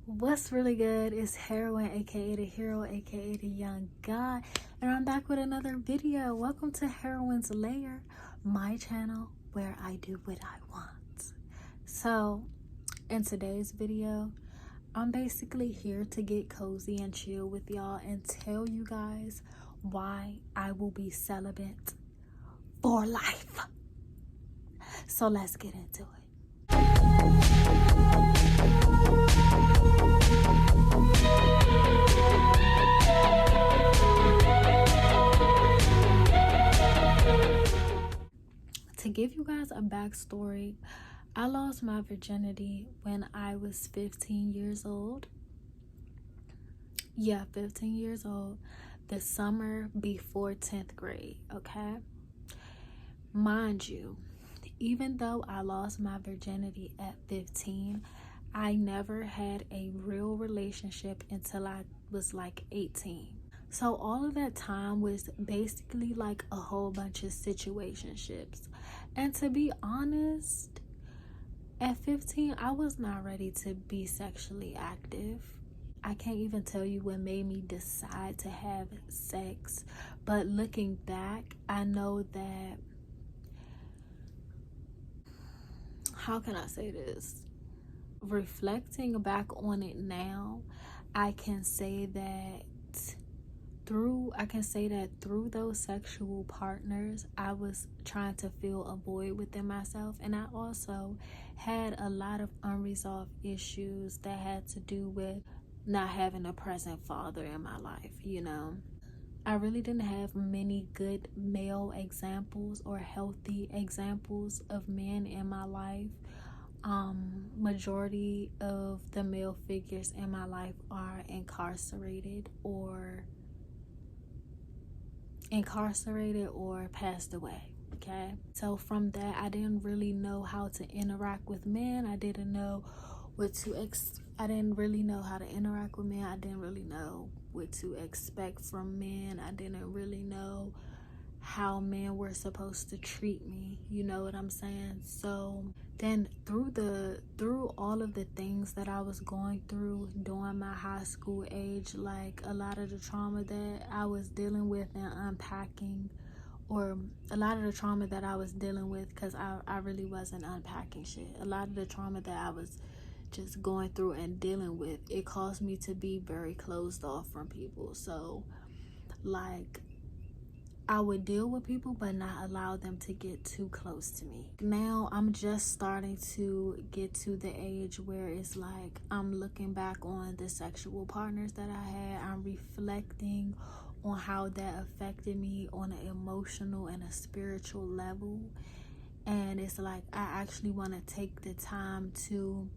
What's really good is Heroine, aka the hero, aka the young god, and I'm back with another video. Welcome to Heroine's Lair, my channel where I do what I want. So in today's video, I'm basically here to get cozy and chill with y'all and tell you guys why I will be celibate for life. So let's get into it. To give you guys a backstory, I lost my virginity when I was 15 years old. Yeah, 15 years old. The summer before 10th grade, okay? Mind you, even though I lost my virginity at 15, I never had a real relationship until I was like 18. So all of that time was basically like a whole bunch of situationships. And to be honest, at 15, I was not ready to be sexually active. I can't even tell you what made me decide to have sex. But looking back, I know that, how can I say this? Reflecting back on it now, I can say that through those sexual partners, I was trying to fill a void within myself, and I also had a lot of unresolved issues that had to do with not having a present father in my life. I really didn't have many good male examples or healthy examples of men in my life. Majority of the male figures in my life are incarcerated or passed away. Okay, so from that, I didn't really know how to interact with men. I didn't know I didn't really know how to interact with men. I didn't really know what to expect from men. I didn't really know how men were supposed to treat me. You know what I'm saying? So then through all of the things that I was going through during my high school age, like a lot of the trauma that I was dealing with and unpacking, or a lot of the trauma that I was dealing with, because I really wasn't unpacking shit. A lot of the trauma that I was just going through and dealing with, it caused me to be very closed off from people. So like, I would deal with people but not allow them to get too close to me. Now I'm just starting to get to the age where it's like I'm looking back on the sexual partners that I had. I'm reflecting on how that affected me on an emotional and a spiritual level. And it's like I actually want to take the time to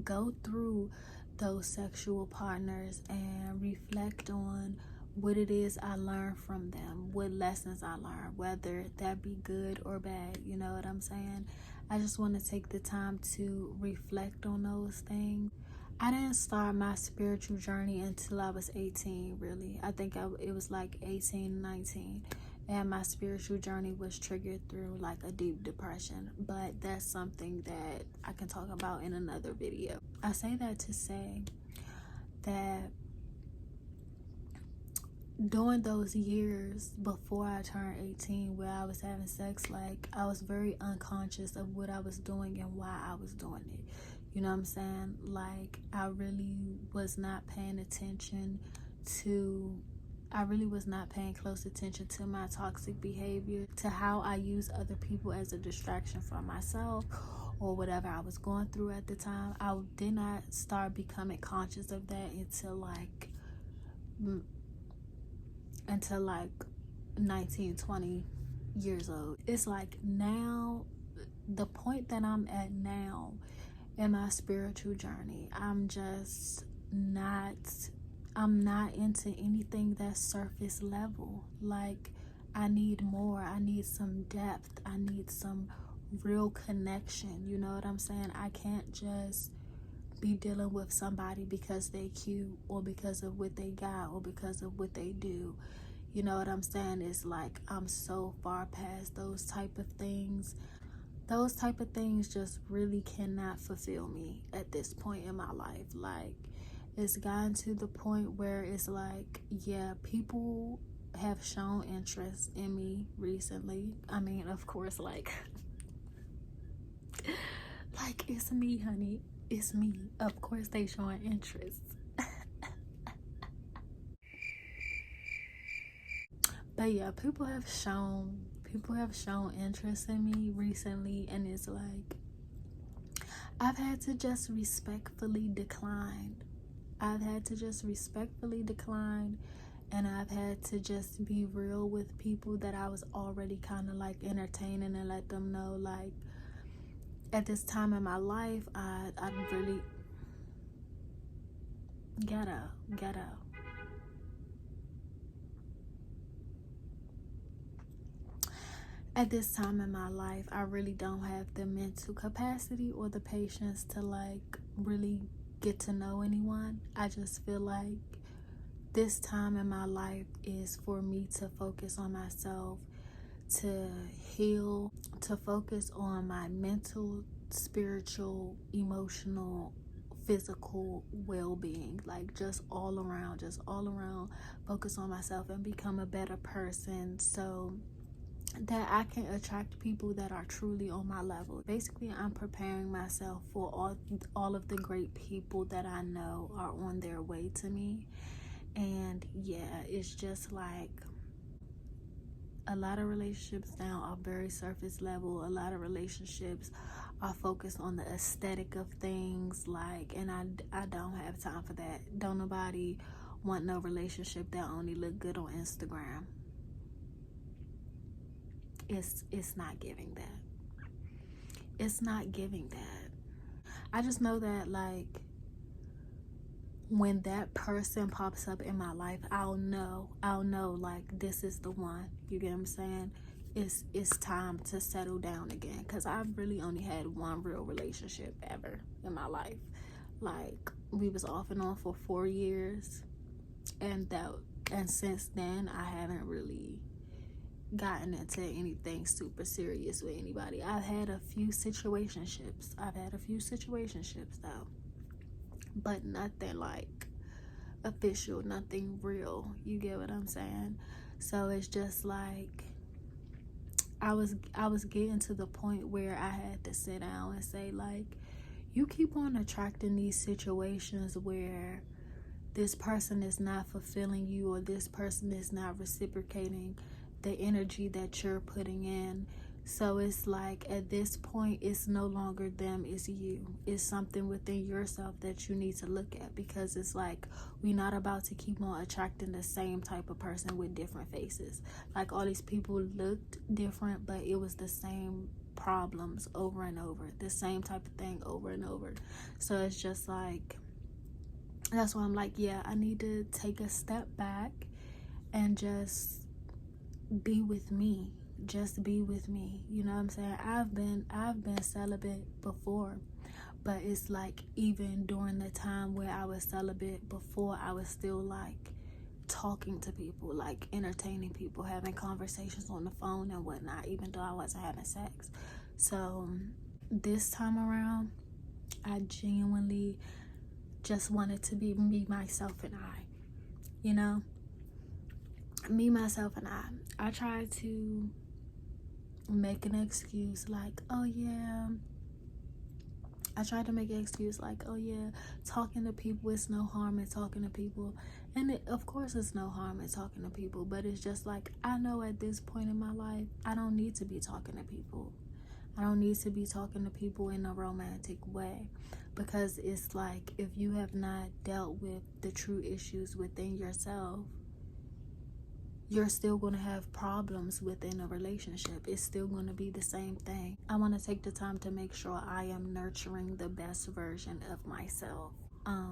go through those sexual partners and reflect on what it is I learned from them, what lessons I learned, whether that be good or bad. You know what I'm saying? I just want to take the time to reflect on those things. I didn't start my spiritual journey until I was 18, really. I think it was like 18, 19. And my spiritual journey was triggered through like a deep depression. But that's something that I can talk about in another video. I say that to say that during those years before I turned 18, where I was having sex, like I was very unconscious of what I was doing and why I was doing it. You know what I'm saying? Like I really was not paying close attention to my toxic behavior, to how I use other people as a distraction from myself or whatever I was going through at the time. I did not start becoming conscious of that until like 19, 20 years old. It's like now, the point that I'm at now in my spiritual journey, I'm not into anything that's surface level. Like I need more. I need some depth. I need some real connection. You know what I'm saying? I can't just be dealing with somebody because they cute or because of what they got or because of what they do. You know what I'm saying? It's like I'm so far past those type of things. those type of things just really cannot fulfill me at this point in my life. Like, it's gotten to the point where it's like, yeah, people have shown interest in me recently. I mean, of course, like it's me, honey. It's me. Of course they showing interest. But yeah, people have shown interest in me recently, and it's like I've had to just respectfully decline. I've had to just respectfully decline, and I've had to just be real with people that I was already kind of like entertaining, and let them know, like, at this time in my life, I really ghetto. At this time in my life, I really don't have the mental capacity or the patience to like really get to know anyone. I just feel like this time in my life is for me to focus on myself, to heal, to focus on my mental, spiritual, emotional, physical well-being, like just all around focus on myself and become a better person, so that I can attract people that are truly on my level. Basically, I'm preparing myself for all of the great people that I know are on their way to me. And yeah, it's just like a lot of relationships now are very surface level. A lot of relationships are focused on the aesthetic of things, like, and I don't have time for that. Don't nobody want no relationship that only look good on Instagram. It's not giving that. It's not giving that. I just know that, like, when that person pops up in my life, I'll know like this is the one. You get what I'm saying? It's time to settle down again, because I've really only had one real relationship ever in my life. Like, we was off and on for 4 years, and since then I haven't really gotten into anything super serious with anybody. I've had a few situationships though, but nothing like official, nothing real. You get what I'm saying? So it's just like I was getting to the point where I had to sit down and say, like, you keep on attracting these situations where this person is not fulfilling you, or this person is not reciprocating the energy that you're putting in. So it's like, at this point, it's no longer them, it's you. It's something within yourself that you need to look at, because it's like, we're not about to keep on attracting the same type of person with different faces. Like, all these people looked different, but it was the same problems over and over, the same type of thing over and over. So it's just like, that's why I'm like, yeah, I need to take a step back and just be with me. Just be with me. You know what I'm saying? I've been celibate before, but it's like, even during the time where I was celibate before, I was still like talking to people, like entertaining people, having conversations on the phone and whatnot, even though I wasn't having sex. So this time around, I genuinely just wanted to be me, myself, and I. You know? Me, myself, and I tried to make an excuse like, oh yeah. I tried to make an excuse like, oh yeah, talking to people, it's no harm in talking to people. And of course it's no harm in talking to people, but it's just like, I know at this point in my life, I don't need to be talking to people. I don't need to be talking to people in a romantic way, because it's like, if you have not dealt with the true issues within yourself, you're still going to have problems within a relationship. It's still going to be the same thing. I want to take the time to make sure I am nurturing the best version of myself. I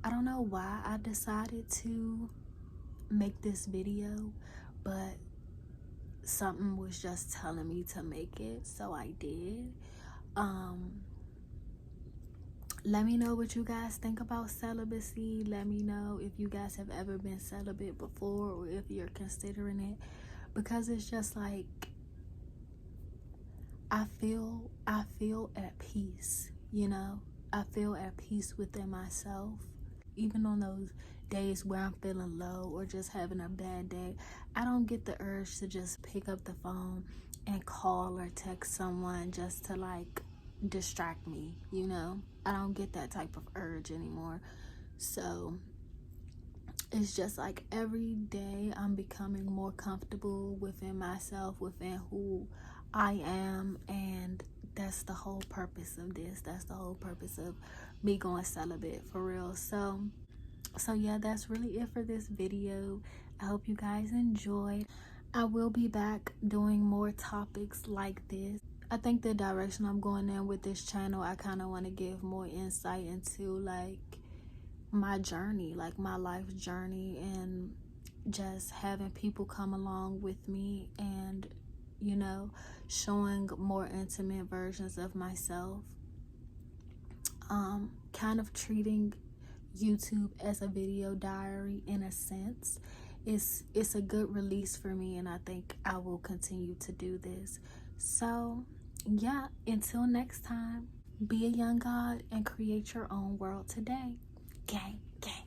don't know why I decided to make this video, but something was just telling me to make it, so I did. Let me know what you guys think about celibacy. Let me know if you guys have ever been celibate before, or if you're considering it, because it's just like, I feel at peace, you know. I feel at peace within myself. Even on those days where I'm feeling low or just having a bad day, I don't get the urge to just pick up the phone and call or text someone just to like distract me, you know. I don't get that type of urge anymore. So it's just like every day I'm becoming more comfortable within myself, within who I am, and that's the whole purpose of this. That's the whole purpose of me going celibate, for real. So yeah, that's really it for this video. I hope you guys enjoyed. I will be back doing more topics like this. I think the direction I'm going in with this channel, I kind of want to give more insight into like my journey, like my life journey, and just having people come along with me and, you know, showing more intimate versions of myself. Kind of treating YouTube as a video diary in a sense. It's a good release for me, and I think I will continue to do this. So yeah, until next time, be a young god and create your own world today. Gang, gang.